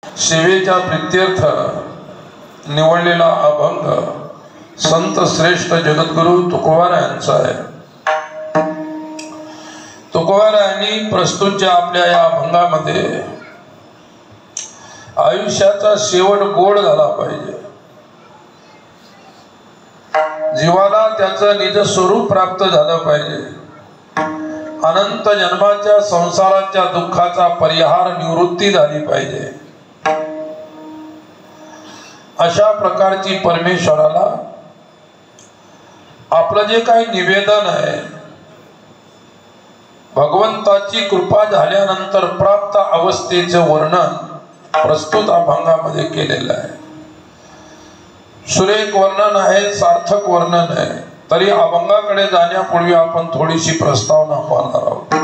सेवेच्या प्रित्यर्थ निवडलेला अभंग संत श्रेष्ठ जगद्गुरु तुकोबारायांचा आहे। तुकोबारायांनी प्रस्तुतच्या आपल्या या अभंगामध्ये आयुष्याचा शेवट गोड झाला पाहिजे, जीवाला त्याचं निज स्वरूप प्राप्त झालं पाहिजे, अनंत जन्माच्या संसाराच्या दुःखाचा परिहार निवृत्ती झाली पाहिजे, अशा प्रकारची परमेश्वराला आपलं जे काही निवेदन आहे, भगवंताची कृपा झाल्यानंतर प्राप्त अवस्थेचं वर्णन प्रस्तुत अभंगामध्ये केलेलं आहे। सुरेख वर्णन आहे, सार्थक वर्णन आहे। तरी अभंगाकडे जाण्यापूर्वी आपण थोडीशी प्रस्तावना पाहणार आहोत।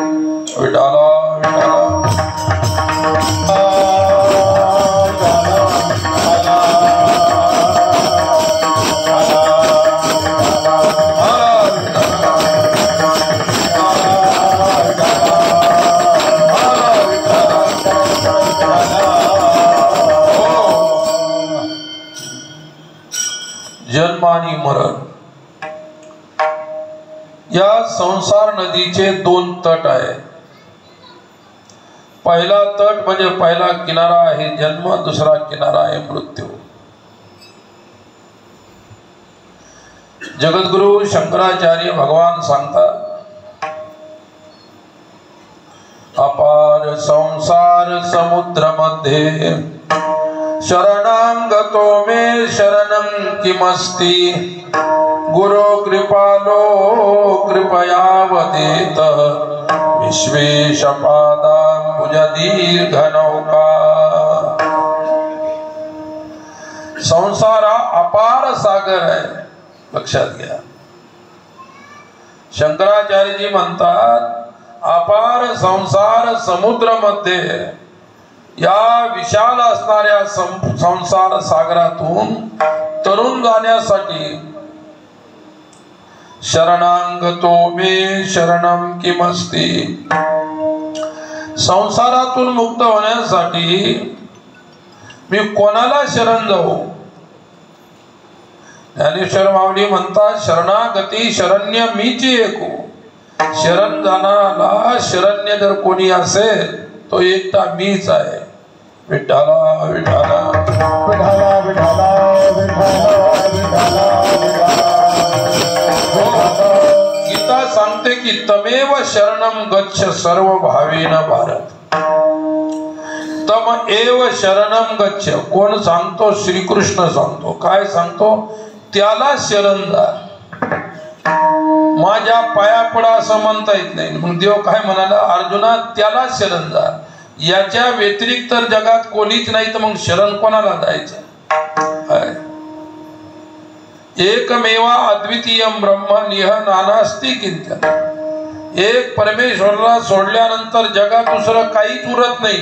विठाला विठाला जन्म आणि मरण या संसार नदीचे दोन तट आहेत। पहिला तट म्हणजे पहिला किनारा आहे जन्म, दुसरा किनारा आहे मृत्यू। जगद्गुरु शंकराचार्य भगवान सांगतात, अपार संसार समुद्र मध्ये शरणांगतो मे शरणं किमस्ति गुरो कृपालो कृपया वदेत विश्वेशपादाम्बुज दीर्घ नौका। संसार हा अपार सागर आहे, लक्षात घ्या। शंकराचार्यजी म्हणतात, अपार संसार समुद्र मध्ये या विशाल असणाऱ्या संसार सागरातून तरुण जाण्यासाठी शरणांगतो मे शरणं किमस्ति, संसारातून मुक्त होण्यासाठी मी कोणाला शरण जाऊ? ज्ञानेश्वर माऊली म्हणतात, शरणागती शरण्य मीची एकू। शरण जाणारा शरण्य जर कोणी असेल तो एकटा मीच आहे। विठाला विठाला विठाला विठाला विठाला गीता सांगते की तमेव शरणं गच्छ सर्व भावेन भारत। तम एव शरणं गच्छ कोण सांगतो? श्रीकृष्ण सांगतो। काय सांगतो? त्याला शरण जा, माझ्या पाया पडा असं म्हणता येत नाही। मग देव काय म्हणाला? अर्जुना त्याला शरण जा, याच्या व्यतिरिक्त जगात कोणीच नाही, तर मग शरण कोणाला जायचं? एकमेवा अद्वितीयम ब्रह्म निह नानास्ति किंचन। एक परमेश्वराला सोडल्यानंतर जगात दुसरं काहीच उरत नाही।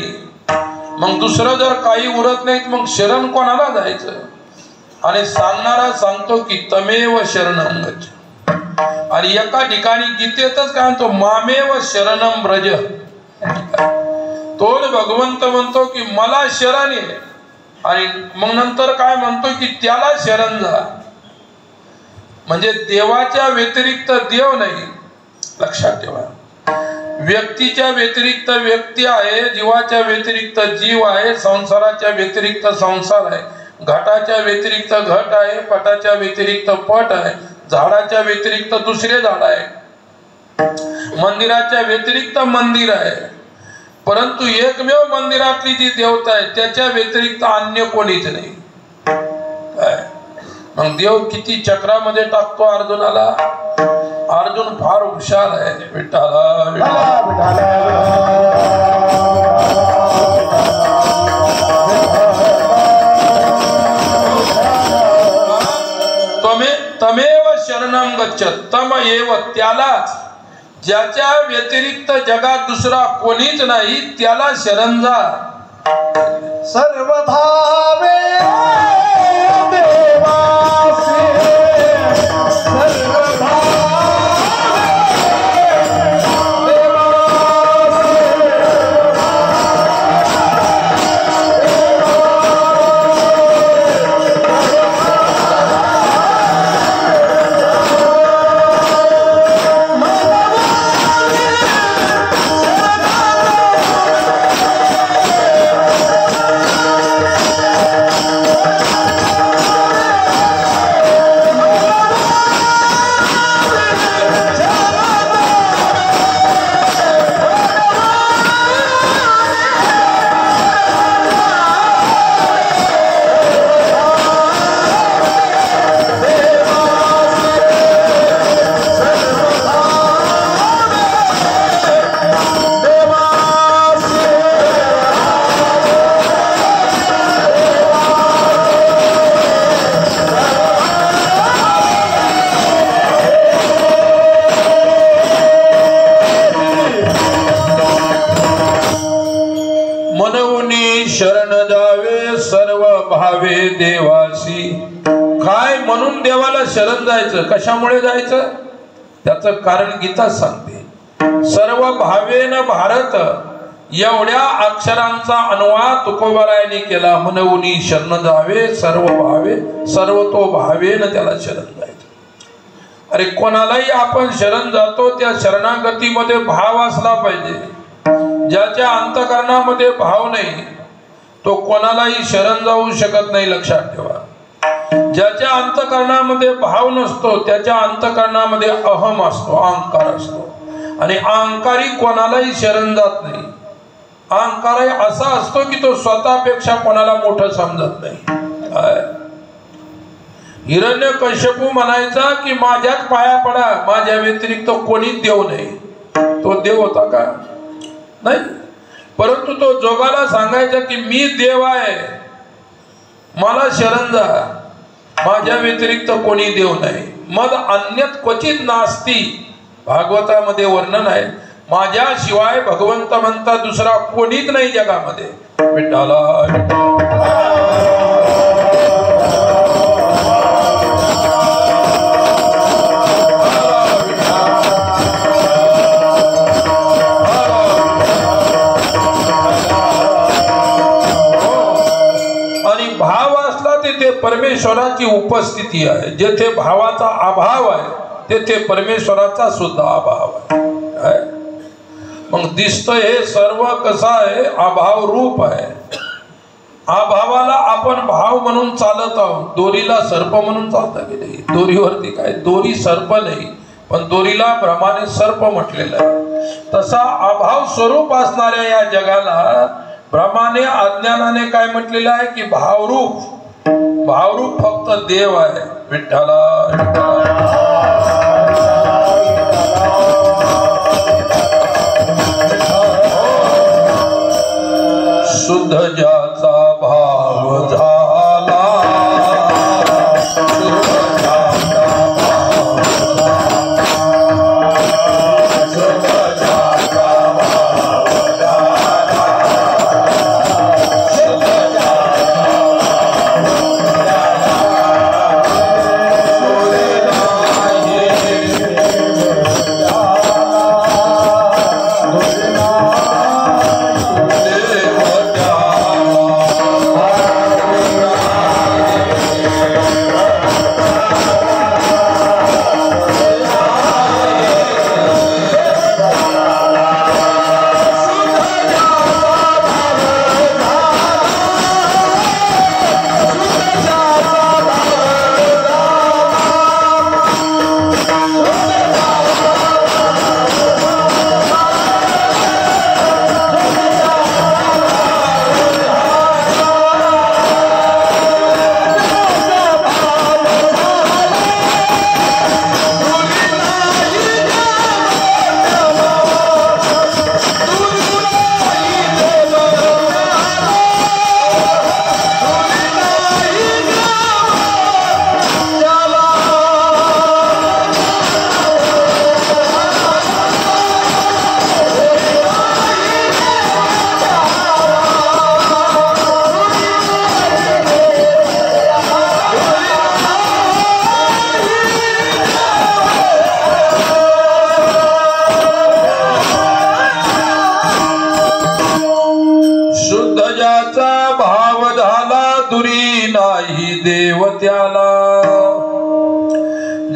मग दुसरं जर काही उरत नाही मग शरण कोणाला जायचं? आणि सांगणारा सांगतो की तमेव शरणं गच्छ। आणि एका ठिकाणी गीतेतच काय म्हणतो? मामेव शरणं व्रज। तोच भगवंत म्हणतो की मला शरण आहे, आणि मग नंतर काय म्हणतो की त्याला शरण जा। म्हणजे देवाच्या व्यतिरिक्त देव नाही, लक्षात ठेवा। व्यक्तीच्या व्यतिरिक्त व्यक्ती आहे, जीवाच्या व्यतिरिक्त जीव आहे, संसाराच्या व्यतिरिक्त संसार आहे, घटाच्या व्यतिरिक्त घट आहे, पटाच्या व्यतिरिक्त पट आहे, झाडाच्या व्यतिरिक्त दुसरे झाड आहे, मंदिराच्या व्यतिरिक्त मंदिर आहे। परंतु एकमेव मंदिरातली जी देवता आहे त्याच्या व्यतिरिक्त अन्य कोणीच नाही। मग देव किती चक्रामध्ये टाकतो अर्जुनाला? अर्जुन फार हुशार आहे। विठाला विठाला तमेव शरणं गच्छ। तम एव त्यालाच, ज्याच्या व्यतिरिक्त जगात दुसरा कोणीच नाही त्याला शरण जा। सर्व भावे देवासी सर्व भावे जावे सर्व भावे देवासी. काय म्हणून देवाला शरण जायचं, कशामुळे जायचं, त्याचं कारण गीता सांगते. सर्व भावेन भारत एवढ्या अक्षरांचा अनुवाद तुकोबारायांनी केला. म्हणून शरण जावे सर्व भावे, सर्व तो भावेन त्याला शरण जायचं. अरे कोणालाही आपण शरण जातो त्या शरणागतीमध्ये भाव असला पाहिजे. ज्याच्या अंतकरणामध्ये भाव नाही तो कोणालाही शरण जाऊ शकत नाही, लक्षात ठेवा. ज्याच्या अंतकरणामध्ये भाव नसतो त्याच्या अंतकरणामध्ये अहम असतो, अहंकार असतो. आणि अहंकारी कोणालाही शरण जात नाही. अहंकार असा असतो की तो स्वतःपेक्षा कोणाला मोठं समजत नाही. हिरण्यकश्यपू म्हणायचा की माझ्याच पाया पडा, माझ्या व्यतिरिक्त कोणीच देव नाही. तो देव होता का? नाही. परंतु तो जोगाला सांगायचा की मी देव आहे, मला शरण जा, माझ्या व्यतिरिक्त कोणी देव नाही. मग अन्यत क्वचित नास्ती, भागवतामध्ये वर्णन आहे. माझ्याशिवाय भगवंत म्हणता दुसरा कोणीच नाही जगामध्ये. विठ्ठला परमेश्वराची उपस्थिती आहे. जेथे भावाचा अभाव आहे तेथे परमेश्वराचा सुद्धा अभाव आहे. मग दिसतं हे सर्व कसं आहे, अभाव रूप आहे. अभावाला आपण भाव म्हणून चालत आहोत. दोरीला सर्प म्हणून चालता की नाही? दोरीवरती काय, दोरी सर्प नाही पण दोरीला भ्रमाने सर्प म्हटलेलं आहे. तसा अभाव स्वरूप असणाऱ्या या जगाला भ्रमाने अज्ञानाने काय म्हटलेलं आहे की भावरूप. भावरूप फक्त देव आहे. विठ्ठला शुद्ध ज्याचा भाव झाला,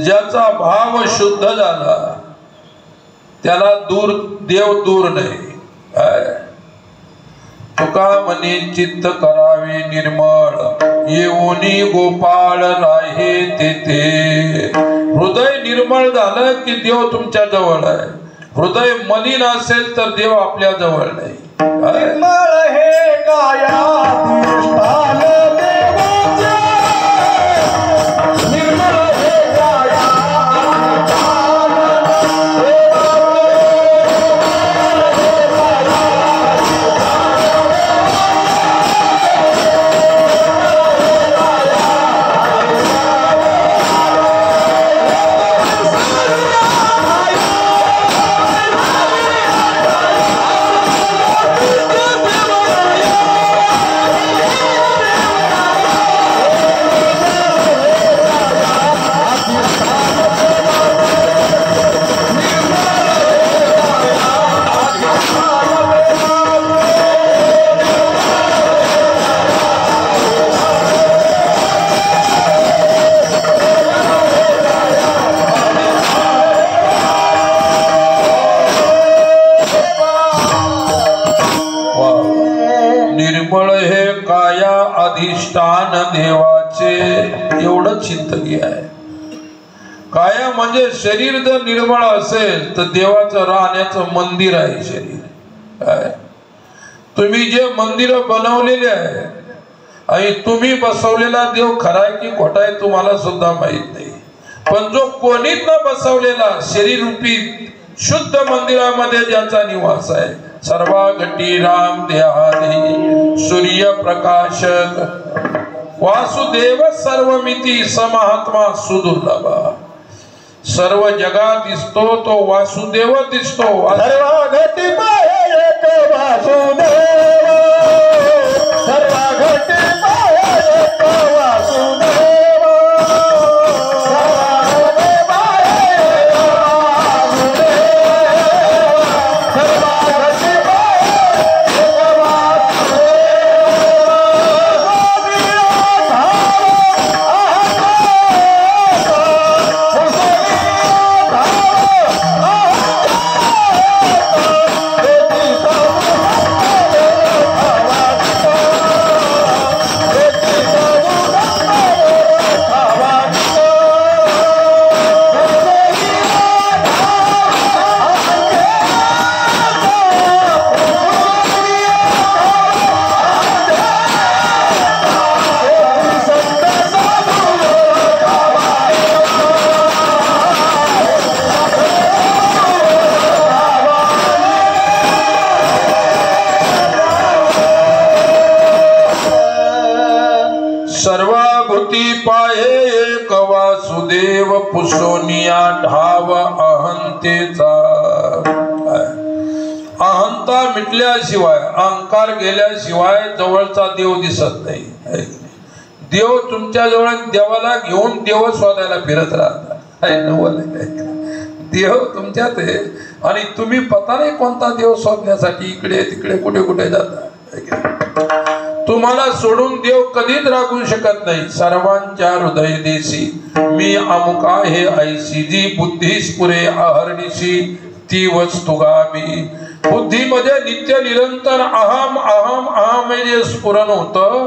ज्याचा भाव शुद्ध झाला त्याला दूर देव दूर नाही. तुका म्हणे चित्त करावे निर्मळ, येऊनी गोपाळ राहे तेथे. हृदय निर्मळ झालं की देव तुमच्या जवळ आहे. हृदय मलिन असेल तर देव आपल्या जवळ नाही. निर्मळ हे काया काया अधिष्ठान देवाचे, एवढं चिंतनीय आहे. काया म्हणजे शरीर जर निर्मळ असेल तर देवाचं राहण्याचं मंदिर आहे शरीर. काय तुम्ही जे मंदिर बनवलेले आहे आणि तुम्ही बसवलेला देव खरा आहे की खोटा आहे तुम्हाला सुद्धा माहित नाही. पण जो कोणीच न बसवलेला शरीर रूपी शुद्ध मंदिरामध्ये ज्याचा निवास आहे, सर्वा घटी राम देहादी सूर्य प्रकाशक वासुदेव सर्वमिती समहात्मा सुदुर्लभ. सर्व जगात दिसतो तो वासुदेव दिसतो. सर्व घटी पाहे एक वासुदेव, सर्व घटी पाहे एक वासुदेव, वासुदेव पुसोनिया ढाव अहंतेचा. अहंता मिटल्याशिवाय अहंकार गेल्याशिवाय जवळचा देव दिसत नाही. देव तुमच्या जवळ देवाला घेऊन देव शोधायला फिरत राहतात. देव तुमच्यात आहे आणि तुम्ही पता नाही कोणता देव शोधण्यासाठी इकडे तिकडे कुठे कुठे जाता. तुम्हाला सोडून देव कधीच राखू शकत नाही. सर्वांच्या हृदय देशी मी अमुका हे ऐशी, जी बुद्धीस पुरे अहर्निशी ती वस्तु गामी. बुद्धीमध्ये नित्य निरंतर अहम अहम अहम हे जे स्फुरण होतं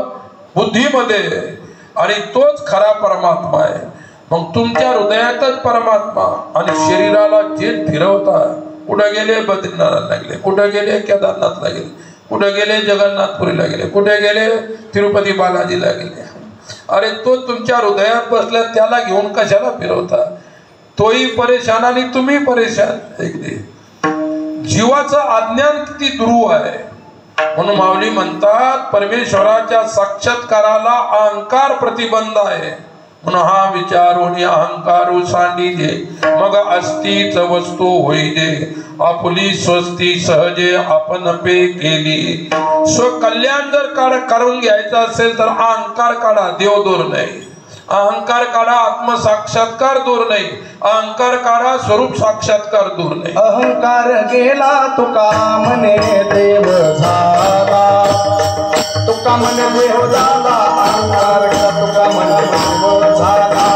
बुद्धीमध्ये, आणि तोच खरा परमात्मा आहे. मग तुमच्या हृदयातच परमात्मा. आणि शरीराला जे फिरवता, कुठे गेले बद्रीनाथला गेले, कुठे गेले केदारनाथला गेले, कुठे गेले जगन्नाथपुरीला गेले, कुठे गेले तिरुपती बालाजीला गेले. अरे तो तुमच्या हृदयात बसला, त्याला घेऊन कशाला फिरवता? तोही परेशान आणि तुम्ही परेशान. जीवाचं अज्ञान किती दुरू आहे. म्हणून माऊली म्हणतात परमेश्वराच्या साक्षात्काराला अहंकार प्रतिबंध आहे. म्हणून हा विचारून अहंकारू सांडिजे, मग अस्तीच वस्तू होईजे. आपली स्वस्ती सहजे आपण पे केली. स्वकल्याण जर करून घ्यायचं असेल तर अहंकार काढा, देव दूर नाही. अहंकार काढा, आत्मसाक्षात्कार दूर नाही. अहंकार काढा, स्वरूप साक्षात्कार दूर नाही. अहंकार गेला तुका म्हणे देव झाला, तुका म्हणे देव झाला. अहंकार गेला तुका म्हणे देव झाला.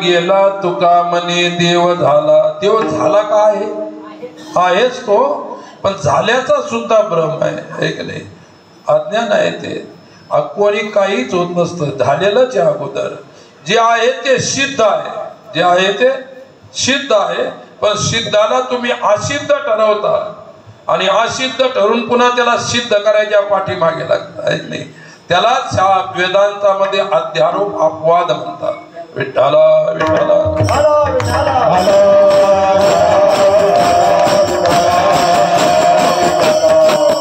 गेला तुका म्हणे देव झाला. देव झाला का आहेच तो, पण झाल्याचा सुद्धा भ्रम आहे की नाही. अज्ञान आहे ते. कोणी काहीच होत नसतं, झालेलंच आहे अगोदर. जे आहे ते सिद्ध आहे, जे आहे ते सिद्ध आहे. पण सिद्धाला तुम्ही असिद्ध ठरवता आणि असिद्ध ठरून पुन्हा त्याला सिद्ध करायच्या पाठीमागे लागत नाही. त्याला वेदांतामध्ये अध्यारोप अपवाद म्हणतात. विठ्ठला विठ्ठला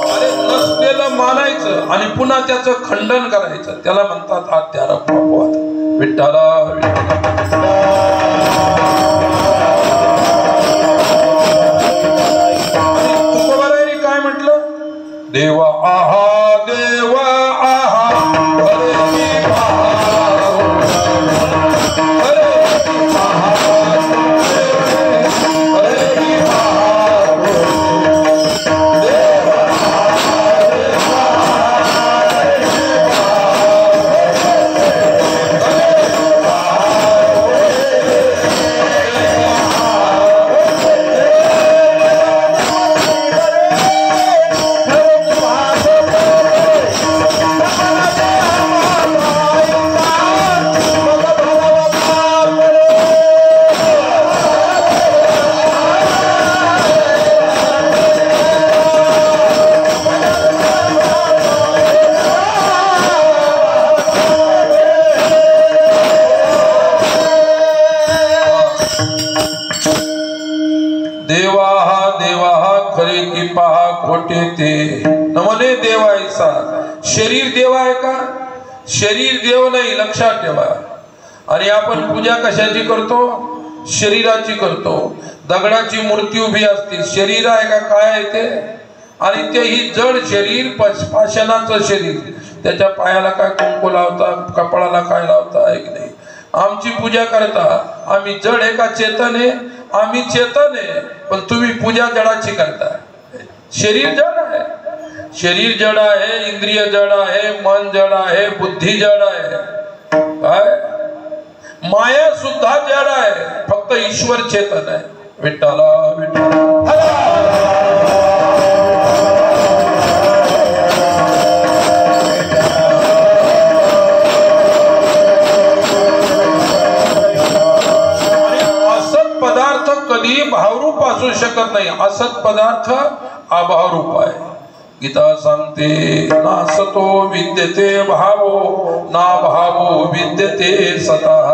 अरे नसलेलं मानायचं आणि पुन्हा त्याचं खंडन करायचं, त्याला म्हणतात अध्यारोप अपवाद. विठ्ठला विठ्ठला देवा आहा देवा आहा हरे की बहारो हरे की बहारो हरे की बहारो देवा खरे की पहा खोटे ते नमने देवायचा शरीर देव आहे का? शरीर देव नाही, लक्षात ठेवा. आणि आपण पूजा कशाची करतो? शरीराची करतो. दगडाची मूर्ती उभी असते, शरीर आहे का? काय आहे ते? आणि ते ही जड शरीर, पाषाणाचं शरीर. त्याच्या पायाला काय कुंकू लावता, कपाळाला काय लावता आहे की नाही? आमची पूजा करता आम्ही जड आहे का चेतन आहे? आम्ही चेतन आहे, पण तुम्ही पूजा जडाची करता. शरीर जड आहे, शरीर जड आहे, इंद्रिय जड आहे, मन जड आहे, बुद्धी जड आहे. काय माया सुद्धा जड आहे, फक्त ईश्वर चेतन आहे. विठ्ठला विठ्ठला कधी भावरूप असू शकत नाही. असत पदार्थ अभावरूप आहे. गीता सांगते ना सतो विद्यते भावो ना भावो विद्यते सतः.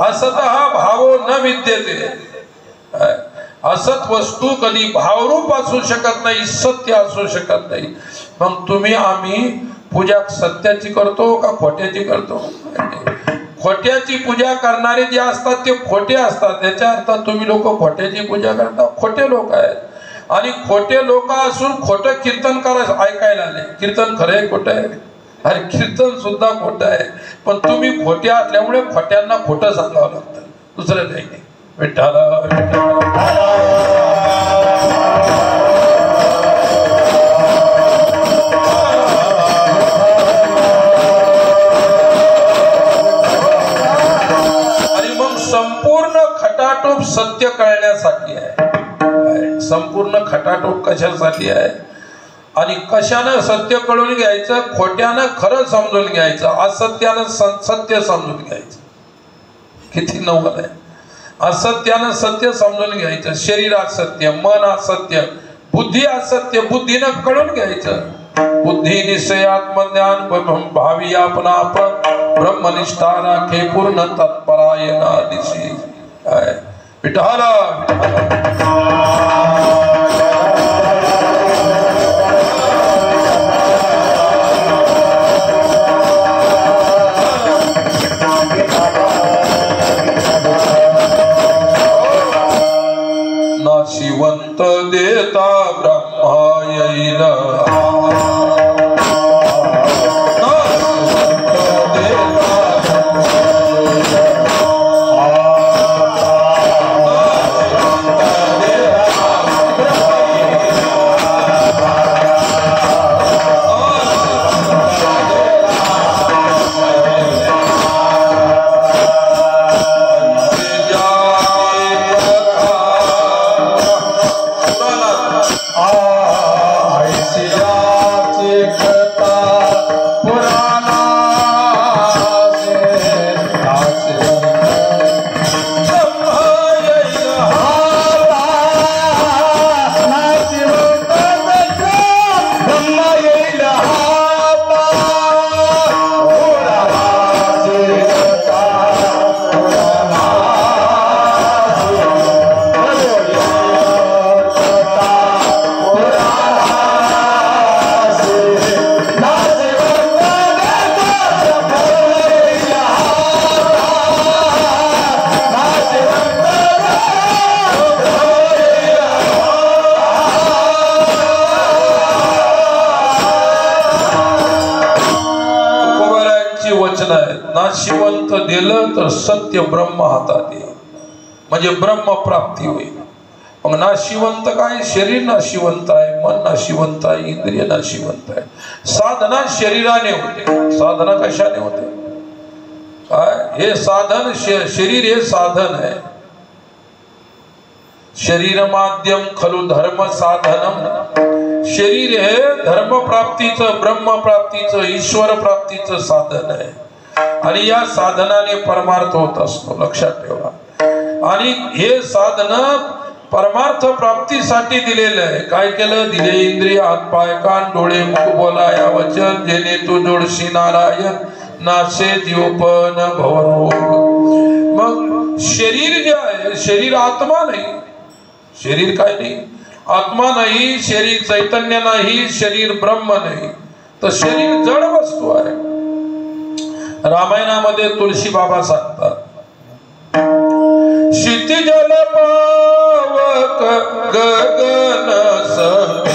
असतः भावो न विद्यते. असत वस्तू कधी भावरूप असू शकत नाही, सत्य असू शकत नाही. मग तुम्ही आम्ही पूजा सत्याची करतो का खोट्याची करतो? खोट्याची पूजा करणारे जे असतात ते खोटे असतात. याच्या अर्थ तुम्ही लोक खोट्याची पूजा करता, खोटे लोक आहेत. आणि खोटे लोक असून खोटं कीर्तन करायचं ऐकायला आले. कीर्तन खरं आहे खोटं आहे? अरे कीर्तन सुद्धा खोटं आहे. पण तुम्ही खोटे असल्यामुळे खोट्यांना खोटं सांगावं लागतं, दुसरं काही नाही. विठ्ठला संपूर्ण खटाटोप सत्य कळण्यासाठी आहे. संपूर्ण खटाटोप कशासाठी आहे? आणि कशानं सत्य कळून घ्यायचं? खोट्यानं खरं समजून घ्यायचं, असत्यानं सत्य समजून घ्यायचं. किती नवल आहे. असत्यानं सत्य समजून घ्यायचं. शरीर असत्य, मन असत्य, बुद्धी असत्य, बुद्धीनं कळून घ्यायचं. बुद्धी निश्चय आत्मज्ञान भावी आपणा आपण ब्रह्मनिष्ठा राखे पूर्ण तत्परायणा दिशी. विठ्ठला नाशिवंत देता ब्रह्मा येईल. ऐसिया नाशिवंत दिलं तर सत्य ब्रह्म हातात येईल, म्हणजे ब्रह्म प्राप्ती होईल. मग नाशिवंत काय? शरीर नाशिवंत आहे, मन नाशिवंत आहे, इंद्रिय नाशिवंत आहे. साधना शरीराने होते. साधना कशाने होते? काय हे साधन? शरीर हे साधन आहे. शरीर माध्यम खलु धर्म साधनम. शरीर हे धर्म प्राप्तीचं, ब्रह्म प्राप्तीचं, ईश्वर प्राप्तीचं साधन आहे. आणि या साधनाने परमार्थ होत असतो, लक्षात ठेवा. आणि हे साधन परमार्थ प्राप्तीसाठी दिलेलं आहे. काय केलं? दिले इंद्रिय, हात पाय कान डोळे मुख बोला या वचन, जेणे तू जोडशी नारायण नाशे जीवपन भवरोग. मग शरीर जे आहे, शरीर आत्मा नाही. शरीर काय नाही? आत्मा नाही. शरीर चैतन्य नाही. शरीर ब्रह्म नाही. तर शरीर जड वस्तू आहे. रामायणामध्ये तुळशी बाबा सांगतात, क्षितिजल पावक गगन समीरा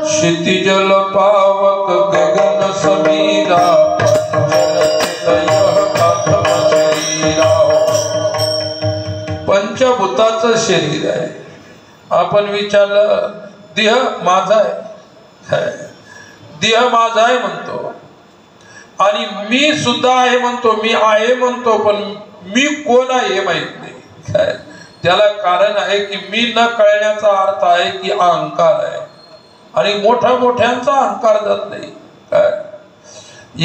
क्षितिजल पावक गगन समीरा पंचभूताचं शरीर आहे. आपण विचारलं देह माझा आहे, देह माझा आहे म्हणतो, आणि मी सुद्धा आहे म्हणतो, मी आहे म्हणतो, पण मी कोण आहे हे माहित नाही. काय त्याला कारण आहे की मी न कळण्याचा अर्थ आहे की अहंकार आहे. आणि मोठ्यांचा अहंकार जात नाही. काय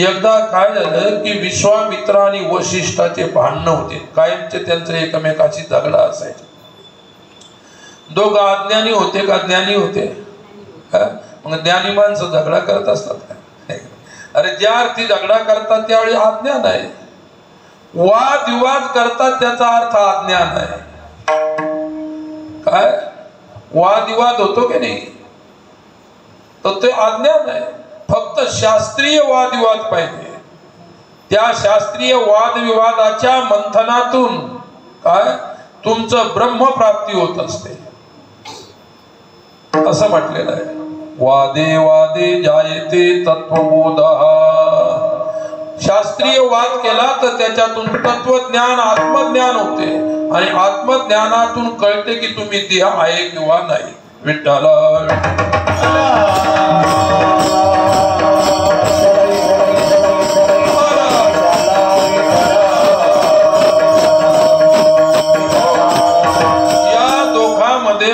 एकदा काय झालं की विश्वामित्र आणि वशिष्ठाचे भांडणं होते. कायमचे त्यांचे एकमेकाशी झगडा असायचे. दोघं अज्ञानी होते का ज्ञानी होते? मग ज्ञानी माणसं झगडा करत असतात का? अरे ज्या अर्थी झगडा करतात त्यावेळी अज्ञान आहे. वादविवाद करतात त्याचा अर्थ अज्ञान आहे. काय वादविवाद होतो की नाही, तर ते अज्ञान आहे. फक्त शास्त्रीय वादविवाद पाहिजे. त्या शास्त्रीय वादविवादाच्या मंथनातून काय तुमचं ब्रह्मप्राप्ती होत असते, असं म्हटलेलं आहे. वादे वादे जायते तत्वबोधः. शास्त्रीय वाद केला तर त्याच्यातून तत्वज्ञान आत्मज्ञान होते, आणि आत्मज्ञानातून कळते की तुम्ही देह आहे किंवा नाही. विठ्ठला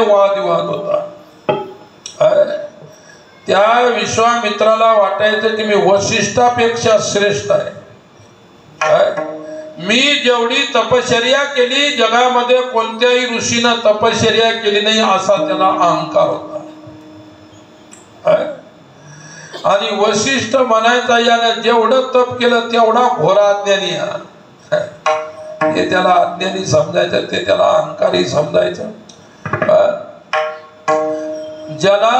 वादविवाद होता. त्या विश्वामित्राला वाटायचं की मी वशिष्ठापेक्षा श्रेष्ठ आहे. मी जेवढी तपश्चर्या केली जगामध्ये कोणत्याही ऋषीनं तपश्चर्या केली नाही, असा त्याला अहंकार होता. आणि वशिष्ठ म्हणायचा याने जेवढं तप केलं तेवढा घोर अज्ञानी. हे त्याला अज्ञानी समजायचं, ते त्याला अहंकारी समजायचं. ज्याला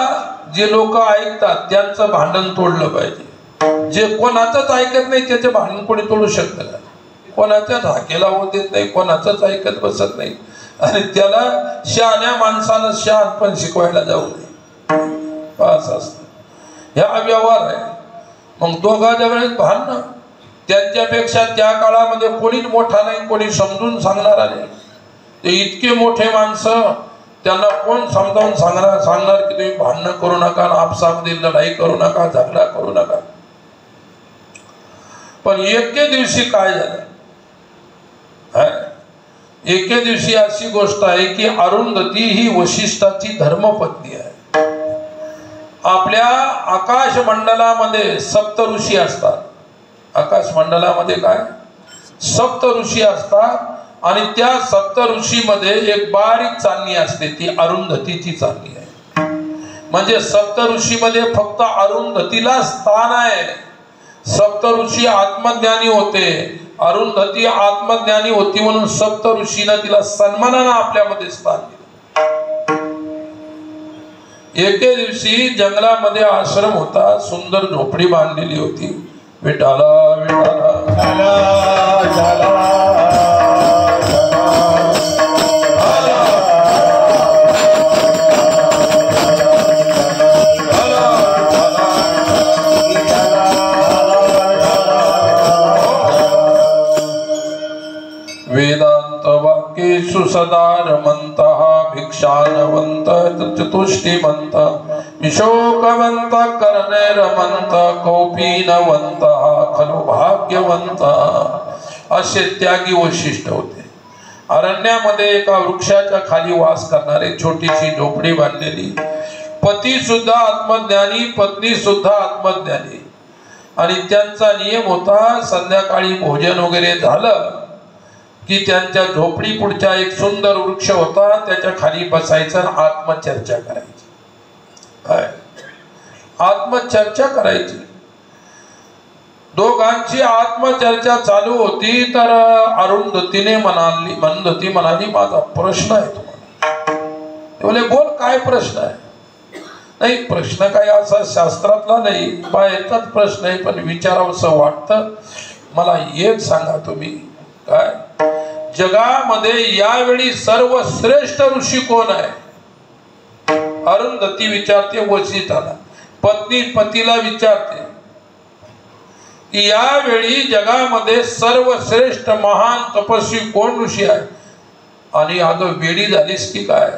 जे लोक ऐकतात त्यांचं भांडण तोडलं पाहिजे. जे कोणाचंच ऐकत नाही त्याचे भांडण कोणी तोडू शकतं का? कोणाच्याच हाकेला होत देत नाही, कोणाचंच ऐकत बसत नाही. आणि त्याला शहाण्या माणसानं शहाणपण शिकवायला जाऊ नये, असं असतं. ह्या व्यवहार आहे. मग दोघांच्या वेळेस भांडणं. त्यांच्यापेक्षा त्या काळामध्ये कोणीच मोठा नाही, कोणी समजून सांगणारा नाही. ते इतके मोठे माणसं त्यांना कोण समजावून सांगणार की तुम्ही भांडणं करू नका, आपसामध्ये लढाई करू नका, झगडा करू नका. पण एके दिवशी काय झालं, एके दिवशी अशी गोष्ट आहे की अरुंधती ही वशिष्ठाची धर्मपत्नी आहे. आपल्या आकाश मंडलामध्ये सप्त ऋषी असतात. आकाश मंडलामध्ये काय सप्त ऋषी असतात आणि त्या सप्त ऋषीमध्ये एक बारीक चांदणी असते, ती अरुंधतीची चांदणी आहे. म्हणजे सप्त ऋषीमध्ये फक्त अरुंधतीला स्थान आहे. सप्त ऋषी आत्मज्ञानी होते, अरुंधती आत्मज्ञानी होती म्हणून सप्त ऋषीनं तिला सन्मानानं आपल्यामध्ये स्थान दिलं. एके दिवशी जंगलामध्ये आश्रम होता, सुंदर झोपडी बांधलेली होती. विठाला विठाला वेदांत वाक्येषु सदा रमन्तः भिक्षानवन्त चतुष्टिमन्त विशोकवन्त कर्णे रमन्त कौपीनवन्तः खलु भाग्यवन्त. असे त्यागी वशिष्ठ होते. अरण्यामध्ये एका वृक्षाच्या खाली वास करणारे, छोटीशी झोपडी बांधलेली. पती सुद्धा आत्मज्ञानी, पत्नी सुद्धा आत्मज्ञानी. आणि त्यांचा नियम होता, संध्याकाळी भोजन वगैरे झालं की त्यांच्या झोपडी पुढच्या एक सुंदर वृक्ष होता, त्याच्या खाली बसायचं आणि आत्मचर्चा करायची. आत्मचर्चा करायची. दोघांची आत्मचर्चा चालू होती तर अरुंधतीने म्हणाली माझा प्रश्न आहे तुम्हाला. ते बोले बोल काय प्रश्न आहे. नाही प्रश्न काय असा शास्त्रातला नाही, बाहेरचाच प्रश्न आहे, पण विचारावंसं वाटतं. मला एक सांगा तुम्ही, काय जगामध्ये यावेळी सर्वश्रेष्ठ ऋषी कोण आहे. अरुंधती विचारते वशिष्ठाला, पत्नी पतीला विचारते की यावेळी जगामध्ये सर्वश्रेष्ठ महान तपस्वी कोण ऋषी आहे. आणि अगं वेडी झालीस की काय,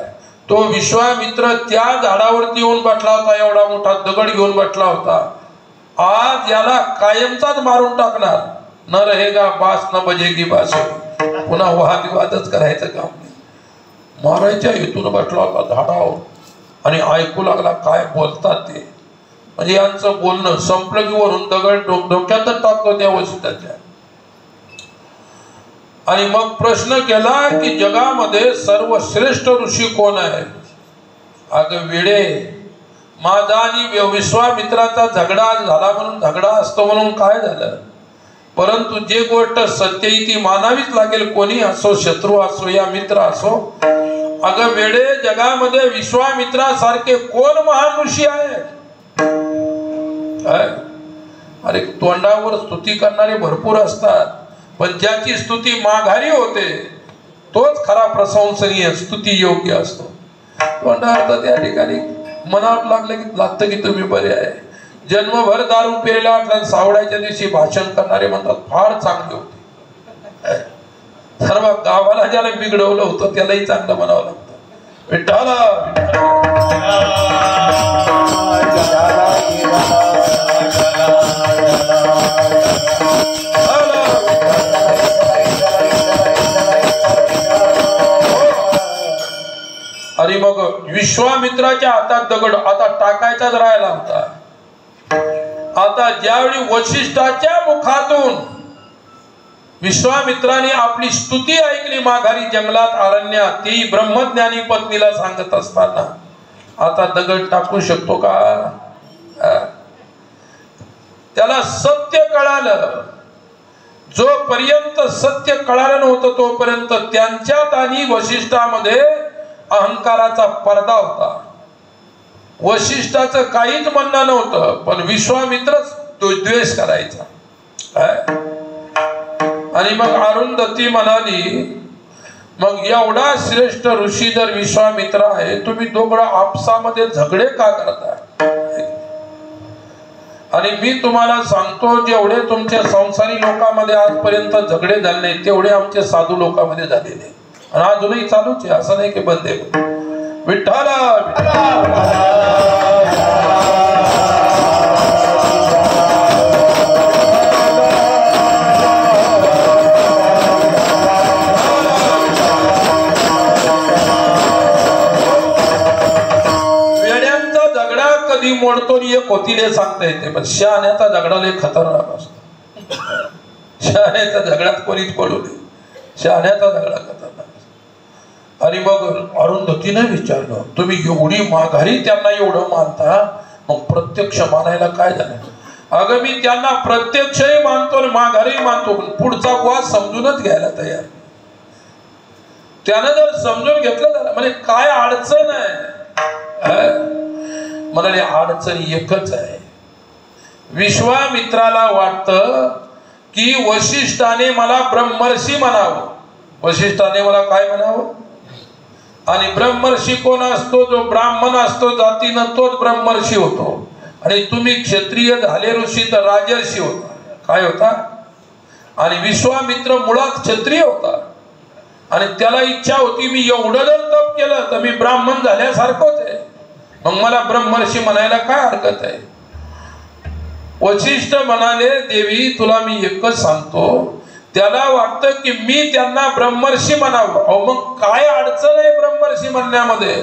तो विश्वामित्र त्या झाडावरती येऊन बसला होता, एवढा मोठा दगड घेऊन बसला होता. आज याला कायमचाच मारून टाकणार. न रहेगा बास न बजेगी बासुरी. पुन्हा वादविवादच करायचं काम नाही. मारायच्या हेतून बसला होता झाडावर आणि ऐकू लागला काय बोलतात ते. म्हणजे यांचं बोलणं संपलं की वरून दगड डोक्यातच टाकतो त्या वशिष्ठाच्या. आणि मग प्रश्न केला की जगामध्ये सर्वश्रेष्ठ ऋषी कोण आहे. अगं वेडे, माझा आणि विश्वामित्राचा झगडा झाला म्हणून झगडा असतो म्हणून काय झालं, परंतु जे गोष्ट सत्य ती मानावीच लागेल, कोणी असो, शत्रू असो या मित्र असो. अगं वेडे, जगामध्ये विश्वामित्रासारखे कोण महान ऋषी आहे. अरे तोंडावर स्तुती करणारे भरपूर असतात, पण ज्याची स्तुती माघारी होते तोच खरा प्रशंसनीय स्तुती योग्य असतो. तोंडावर त्या ठिकाणी मनावर लागतं की तुम्ही बरे आहे. जन्मभर दारू प्यायला आणि सावडायच्या दिवशी भाषण करणारे म्हणतात फार चांगले होते. सर्व गावाला ज्याला बिघडवलं होतं त्यालाही चांगलं म्हणावं लागतं. विठ्ठला आणि मग विश्वामित्राच्या हातात दगड आता टाकायचाच राहायला होता. आता ज्यावेळी वशिष्ठाच्या मुखातून विश्वामित्राने आपली स्तुती ऐकली माघारी जंगलात अरण्यात, ती ब्रह्मज्ञानी पत्नीला सांगत असताना, आता दगड टाकू शकतो का. त्याला सत्य कळालं. जोपर्यंत सत्य कळालं नव्हतं तोपर्यंत त्यांच्यात आणि वशिष्ठामध्ये अहंकाराचा पडदा होता. वशिष्ठाचं काहीच म्हणणं नव्हतं, पण विश्वामित्रच तो द्वेष करायचा. आणि मग अरुंधती म्हणाली, मग एवढा श्रेष्ठ ऋषी जर विश्वामित्र आहे, तुम्ही दोघं आपसामध्ये झगडे का करता. आणि मी तुम्हाला सांगतो, जेवढे तुमच्या संसारी लोकांमध्ये आजपर्यंत झगडे झाले नाही तेवढे आमचे साधू लोकांमध्ये झालेले, आणि अजूनही चालूच आहे, असं नाही की बंद आहे. विठ्ठल कधी मोडतो एक होतीले सांगता येते, पण शहाण्याचा झगडा लय खतरनाक असतो. शहाण्याच्या झगड्यात कोणीच पडू नये. शहाण्याचा झगडा खतरनाक. आणि मग अरुंधतीने विचारलं, तुम्ही एवढी माघारी त्यांना एवढं मानता, मग प्रत्यक्ष मानायला काय झालं? अगं मी त्यांना प्रत्यक्षही मानतो आणि माघारी मानतो, पण पुढचा वाद समजूनच घ्यायला तयार. त्यानं जर समजून घेतलं झालं म्हणजे काय अडचण आहे? म्हणाले अडचण एकच आहे. विश्वामित्राला वाटतं की वशिष्ठाने मला ब्रह्मर्षी म्हणावं. वशिष्ठाने मला काय म्हणावं? आणि ब्रह्मर्षी कोण असतो? जो ब्राह्मण असतो जातीनं तोच ब्रह्मर्षी होतो. आणि तुम्ही क्षत्रिय झाले ऋषी तर राजर्षी होता. काय होता? आणि विश्वामित्र मुळात क्षत्रिय होता आणि त्याला इच्छा होती मी एवढं जर तप केलं तर मी ब्राह्मण झाल्यासारखंच आहे, मग मला ब्रह्मर्षी म्हणायला काय हरकत आहे? वशिष्ठ म्हणाले, देवी तुला मी एकच सांगतो, त्याला वाटतं की मी त्यांना ब्रह्मर्षी म्हणावं. अहो मग काय अडचण आहे ब्रह्मर्षी म्हणण्यामध्ये?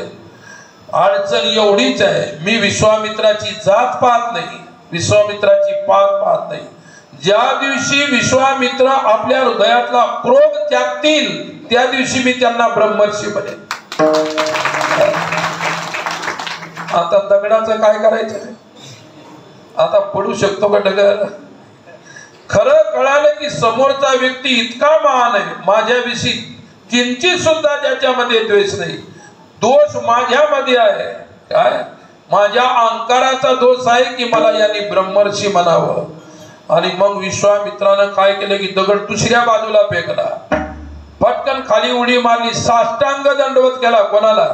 अडचण एवढीच आहे, मी विश्वामित्राची जात पाहत नाही, विश्वामित्राची पात पाहत नाही. ज्या दिवशी विश्वामित्र आपल्या हृदयातला क्रोध त्यागतील त्या दिवशी मी त्यांना ब्रह्मर्षी बनेन. आता दगडाचं काय करायचं? आता पडू शकतो का दगड? खरं कळालं की समोरचा व्यक्ती इतका महान आहे, माझ्याविषयी किंचित सुद्धा त्याच्यामध्ये द्वेष नाही. दोष माझ्यामध्ये आहे. काय? माझ्या अहंकाराचा दोष आहे की मला यांनी ब्रह्मर्षी म्हणावं. आणि मग विश्वामित्रानं काय केलं की दगड दुसऱ्या बाजूला फेकला, पटकन खाली उडी मारली, साष्टांग दंडवत केला. कोणाला?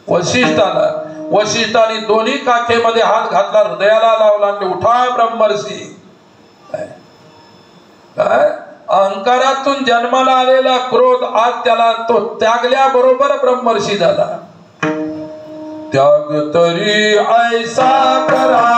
वशिष्ठाला. वशिष्ठाने दोन्ही काखेमध्ये हात घातला, हृदयाला लावला आणि उठा ब्रह्मर्षी. काय? अहंकारातून जन्माला आलेला क्रोध आज त्याला तो त्यागल्या बरोबर ब्रह्मर्षी झाला. त्याग तरी ऐसा करा